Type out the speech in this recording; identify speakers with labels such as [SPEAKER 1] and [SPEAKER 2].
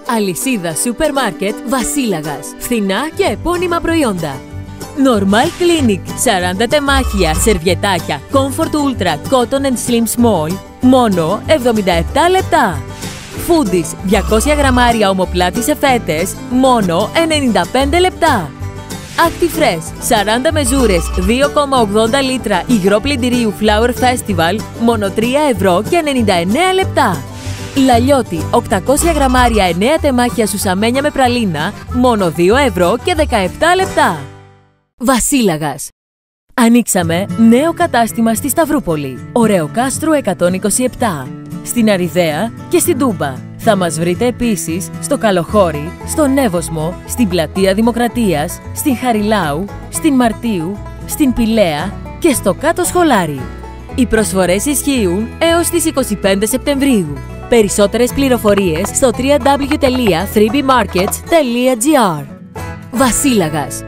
[SPEAKER 1] Αλυσίδα σούπερ μάρκετ Βασίλαγας. Φθηνά και επώνυμα προϊόντα. Normal Clinic. 40 τεμάχια, σερβιετάκια, Comfort Ultra, Cotton and Slim Small. Μόνο 77 λεπτά. Foodies. 200 γραμμάρια ομοπλάτη σε φέτες. Μόνο 95 λεπτά. Actifresh. 40 μεζούρες, 2,80 λίτρα υγρό πλυντηρίου Flower Festival. Μόνο 3 ευρώ και 99 λεπτά. Λαλιώτη. 800 γραμμάρια 9 τεμάχια σουσαμένια με πραλίνα. Μόνο 2 ευρώ και 17 λεπτά. Βασίλαγας. Ανοίξαμε νέο κατάστημα στη Σταυρούπολη. Ωρεοκάστρου 127. Στην Αριδαία και στην Τούμπα. Θα μας βρείτε επίσης στο Καλοχώρι, στον Εύωσμο, στην Πλατεία Δημοκρατίας, στην Χαριλάου, στην Μαρτίου, στην Πηλαία και στο Κάτω Σχολάρι. Οι προσφορές ισχύουν έως τις 25 Σεπτεμβρίου. Περισσότερες πληροφορίες στο www.3bmarkets.gr. Βασίλαγας.